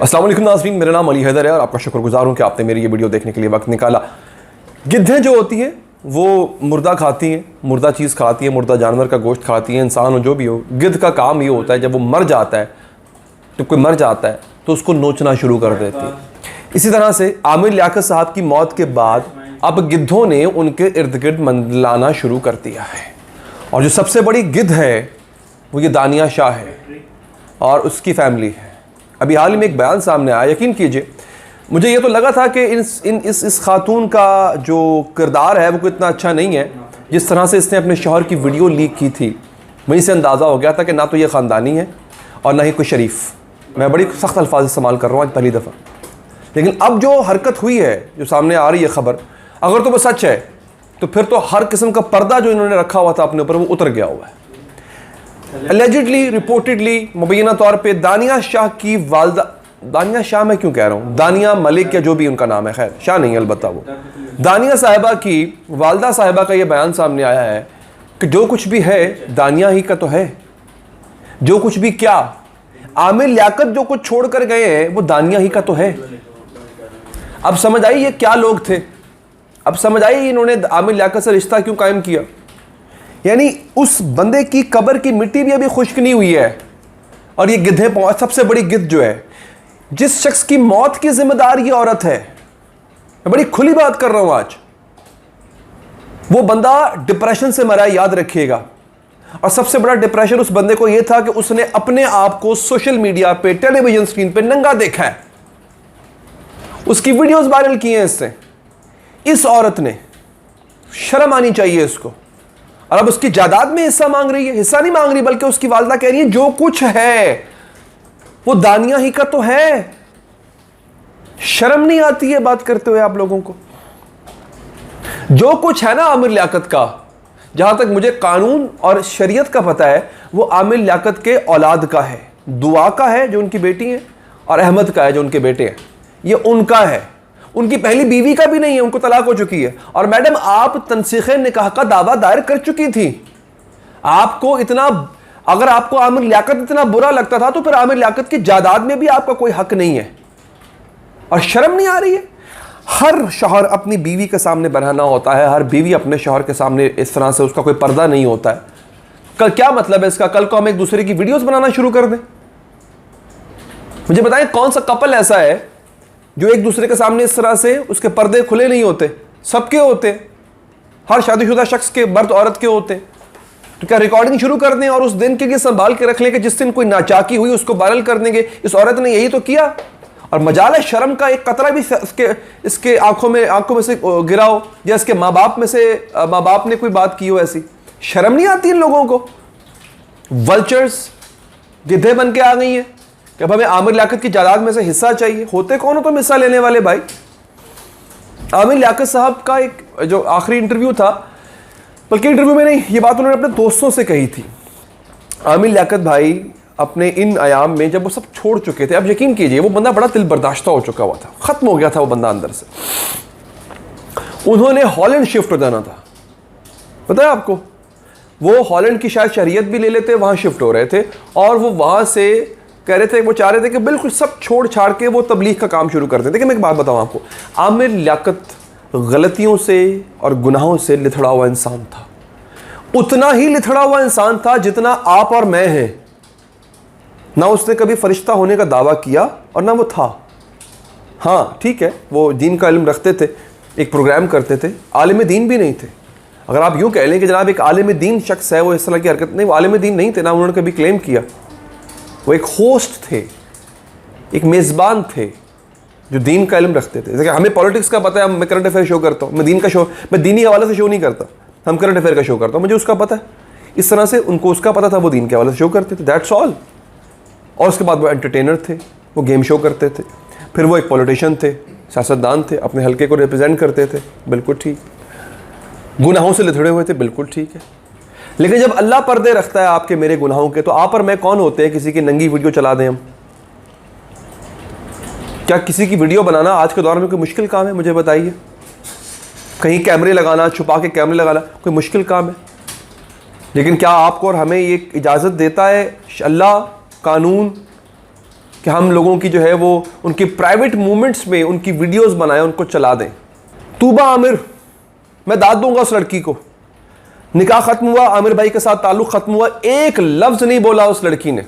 अस्सलाम वालेकुम नाज़रीन, मेरा नाम अली हैदर है और आपका शुक्रगुजार हूँ कि आपने मेरी ये वीडियो देखने के लिए वक्त निकाला। गिद्धें जो होती हैं वो मुर्दा खाती हैं, मुर्दा चीज़ खाती हैं, मुर्दा जानवर का गोश्त खाती हैं। इंसान हो जो भी हो, गिद्ध का काम ये होता है जब वो मर जाता है, जब कोई मर जाता है तो उसको नोचना शुरू कर देती है। इसी तरह से आमिर लियाकत साहब की मौत के बाद अब गिद्धों ने उनके इर्द गिर्द मंडलाना शुरू कर दिया है। और जो सबसे बड़ी गिद्ध है वो ये दानिया शाह है और उसकी फैमिली है। अभी हाल ही में एक बयान सामने आया, यकीन कीजिए मुझे ये तो लगा था कि इस खातून का जो किरदार है वो कोई इतना अच्छा नहीं है। जिस तरह से इसने अपने शौहर की वीडियो लीक की थी, वहीं से अंदाज़ा हो गया था कि ना तो ये ख़ानदानी है और ना ही कोई शरीफ। मैं बड़ी सख्त अल्फाज इस्तेमाल कर रहा हूँ आज पहली दफ़ा। लेकिन अब जो हरकत हुई है, जो सामने आ रही है ख़बर, अगर तो वो सच है तो फिर तो हर किस्म का पर्दा जो इन्होंने रखा हुआ था अपने ऊपर वो उतर गया हुआ है। एलिजिडली, रिपोर्टेडली, मुबैना तौर पे दानिया शाह की वालदा, दानिया शाह मैं क्यों कह रहा हूँ, दानिया मलिक या जो भी उनका नाम है, खैर शाह नहीं अलबत्ता वो, दानिया साहिबा की वालदा साहिबा का ये बयान सामने आया है कि जो कुछ भी है दानिया ही का तो है। जो कुछ भी क्या, आमिर लियाकत जो कुछ छोड़ कर गए हैं वो दानिया ही का तो है। अब समझ आई ये क्या लोग थे, अब समझ आई इन्होंने आमिर लियाकत से रिश्ता क्यों कायम किया। यानी उस बंदे की कब्र की मिट्टी भी अभी खुश्क नहीं हुई है और ये गिद्धें, सबसे बड़ी गिद्ध जो है, जिस शख्स की मौत की जिम्मेदार ये औरत है, मैं बड़ी खुली बात कर रहा हूं आज, वो बंदा डिप्रेशन से मरा है, याद रखिएगा। और सबसे बड़ा डिप्रेशन उस बंदे को यह था कि उसने अपने आप को सोशल मीडिया पे, टेलीविजन स्क्रीन पे नंगा देखा है, उसकी वीडियोस वायरल की हैं इससे। इस औरत ने, शर्म आनी चाहिए इसको। और अब उसकी जायदाद में हिस्सा मांग रही है, हिस्सा नहीं मांग रही बल्कि उसकी वालदा कह रही है जो कुछ है वो दानिया ही का तो है। शर्म नहीं आती है बात करते हुए आप लोगों को? जो कुछ है ना आमिर लियाकत का, जहां तक मुझे कानून और शरीयत का पता है, वो आमिर लियाकत के औलाद का है। दुआ का है जो उनकी बेटी है, और अहमद का है जो उनके बेटे हैं, ये उनका है। उनकी पहली बीवी का भी नहीं है, उनको तलाक हो चुकी है। और मैडम आप तनसीखे निकाह का दावा दायर कर चुकी थी। आपको इतना, अगर आपको आमिर लियाकत इतना बुरा लगता था तो फिर आमिर लियाकत की जायदाद में भी आपका कोई हक नहीं है। और शर्म नहीं आ रही है? हर शौहर अपनी बीवी के सामने बनाना होता है, हर बीवी अपने शौहर के सामने इस तरह से, उसका कोई पर्दा नहीं होता है। कल क्या मतलब है इसका? कल को हम एक दूसरे की वीडियोस बनाना शुरू कर दें? मुझे बताएं कौन सा कपल ऐसा है जो एक दूसरे के सामने इस तरह से, उसके पर्दे खुले नहीं होते? सबके होते, हर शादीशुदा शख्स के, मर्द औरत के होते। तो क्या रिकॉर्डिंग शुरू कर दें और उस दिन के लिए संभाल के रख लें कि जिस दिन कोई नाचाकी हुई उसको वायरल कर देंगे? इस औरत ने यही तो किया। और मजाल शर्म का एक कतरा भी इसके आंखों में से गिरा हो, या इसके माँ बाप ने कोई बात की हो ऐसी। शर्म नहीं आती इन लोगों को? वल्चर्स, गिद्धे बन के आ गई हैं कि अब हमें आमिर लियाकत की जायदाद में से हिस्सा चाहिए। होते कौन हो तुम हिस्सा लेने वाले भाई? आमिर लियाकत साहब का एक जो आखिरी इंटरव्यू था, बल्कि इंटरव्यू में नहीं, ये बात उन्होंने अपने दोस्तों से कही थी। आमिर लियाकत भाई अपने इन आयाम में जब वो सब छोड़ चुके थे, अब यकीन कीजिए वो बंदा बड़ा दिल बर्दाश्ता हो चुका हुआ था, खत्म हो गया था वो बंदा अंदर से। उन्होंने हॉलैंड शिफ्ट हो जाना था, पता है आपको? वो हॉलैंड की शायद शहरियत भी ले लेते, वहां शिफ्ट हो रहे थे। और वो वहां से कह रहे थे, वो चाह रहे थे कि बिल्कुल सब छोड़ छाड़ के वो तबलीग का काम शुरू कर दें। देखिए मैं एक बात बताऊं आपको, आमिर लियाकत गलतियों से और गुनाहों से लिथड़ा हुआ इंसान था। उतना ही लिथड़ा हुआ इंसान था जितना आप और मैं हैं। ना उसने कभी फरिश्ता होने का दावा किया और ना वो था। हाँ ठीक है, वो दीन का इल्म रखते थे, एक प्रोग्राम करते थे, आलिम दीन भी नहीं थे। अगर आप यूँ कह लें कि जनाब एक आलिम दीन शख्स है वो इस तरह की हरकत, नहीं, वो आलिम दीन नहीं थे, ना उन्होंने कभी क्लेम किया। वो एक होस्ट थे, एक मेज़बान थे जो दीन का इल्म रखते थे। देखिए हमें पॉलिटिक्स का पता है, मैं करंट अफेयर शो करता हूँ, मैं दीन का शो, मैं दीनी हवाले से शो नहीं करता, हम करंट अफेयर का शो करता हूँ, मुझे उसका पता है। इस तरह से उनको उसका पता था, वो दीन के हवाले से शो करते थे, दैट्स ऑल। और उसके बाद वो एंटरटेनर थे, वो गेम शो करते थे। फिर वो एक पॉलिटिशियन थे, सियासतदान थे, अपने हल्के को रिप्रेजेंट करते थे, बिल्कुल ठीक। गुनाहों से लिथड़े हुए थे, बिल्कुल ठीक है। लेकिन जब अल्लाह पर्दे रखता है आपके मेरे गुनाहों के, तो आप और मैं कौन होते हैं किसी की नंगी वीडियो चला दें हम? क्या किसी की वीडियो बनाना आज के दौर में कोई मुश्किल काम है? मुझे बताइए। कहीं कैमरे लगाना, छुपा के कैमरे लगाना कोई मुश्किल काम है? लेकिन क्या आपको और हमें ये इजाज़त देता है अल्लाह, कानून, कि हम लोगों की जो है वो उनकी प्राइवेट मूवमेंट्स में उनकी वीडियोस बनाएं, उनको चला दें। तूबा आमिर, मैं दाद दूंगा उस लड़की को। निकाह खत्म हुआ, आमिर भाई के साथ ताल्लुक खत्म हुआ, एक लफ्ज़ नहीं बोला उस लड़की ने।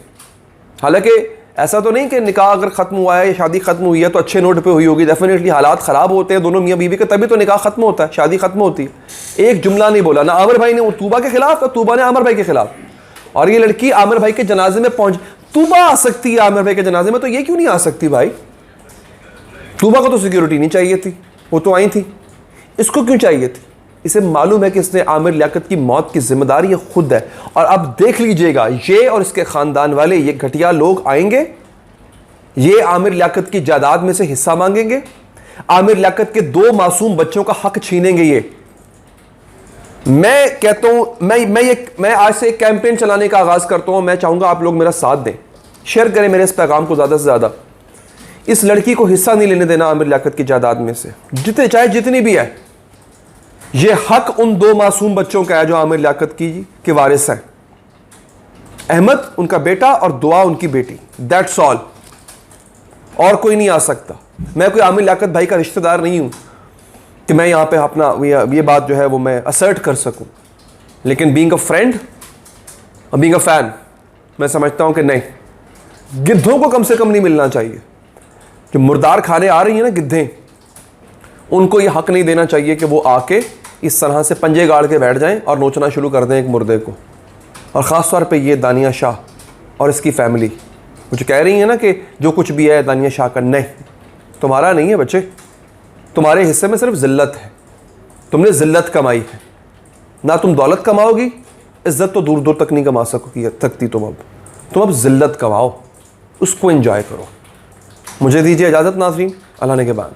हालांकि ऐसा तो नहीं कि निकाह अगर खत्म हुआ है या शादी खत्म हुई है तो अच्छे नोट पे हुई होगी, डेफिनेटली हालात ख़राब होते हैं दोनों मियाँ बीवी के, तभी तो निकाह खत्म होता है, शादी खत्म होती है। एक जुमला नहीं बोला, ना आमिर भाई ने तूबा के खिलाफ, ना तूबा ने आमिर भाई के खिलाफ। और ये लड़की आमिर भाई के जनाजे में पहुंच, तूबा आ सकती है आमिर भाई के जनाजे में, तो ये क्यों नहीं आ सकती भाई? तूबा को तो सिक्योरिटी नहीं चाहिए थी, वो तो आई थी, इसको क्यों चाहिए थी? इसे मालूम है कि इसने आमिर लियाकत की मौत की जिम्मेदारी ये खुद है। और अब देख लीजिएगा, ये और इसके खानदान वाले ये घटिया लोग आएंगे, ये आमिर लियाकत की जायदाद में से हिस्सा मांगेंगे, आमिर लियाकत के 2 मासूम बच्चों का हक छीनेंगे। ये मैं कहता हूं, मैं आज से एक कैंपेन चलाने का आगाज करता हूं। मैं चाहूंगा आप लोग मेरा साथ दें, शेयर करें मेरे इस पैगाम को ज्यादा से ज्यादा। इस लड़की को हिस्सा नहीं लेने देना आमिर लियाकत की जायदाद में से, जितने चाहे जितनी भी है। ये हक उन 2 मासूम बच्चों का है जो आमिर लियाकत की वारिस हैं। अहमद उनका बेटा और दुआ उनकी बेटी, दैट्स ऑल। और कोई नहीं आ सकता। मैं कोई आमिर लियाकत भाई का रिश्तेदार नहीं हूं कि मैं यहां पे अपना ये बात जो है वो मैं असर्ट कर सकूं, लेकिन बीइंग अ फ्रेंड और बीइंग अ फैन, मैं समझता हूं कि नहीं, गिद्धों को कम से कम नहीं मिलना चाहिए। जो मुर्दार खाने आ रही है ना गिद्धें, उनको ये हक नहीं देना चाहिए कि वो आके इस तरह से पंजे गाड़ के बैठ जाएं और नोचना शुरू कर दें एक मुर्दे को। और ख़ास तौर पे ये दानिया शाह और इसकी फैमिली मुझे कह रही है ना कि जो कुछ भी है दानिया शाह का, नहीं, तुम्हारा नहीं है बच्चे, तुम्हारे हिस्से में सिर्फ ज़िल्लत है। तुमने ज़िल्लत कमाई है, ना तुम दौलत कमाओगी, इज़्ज़त तो दूर दूर तक नहीं कमा सकती तुम अब ज़िल्लत कमाओ, उसको एंजॉय करो। मुझे दीजिए इजाज़त नाज़रीन, अल्लाह ने के बाद।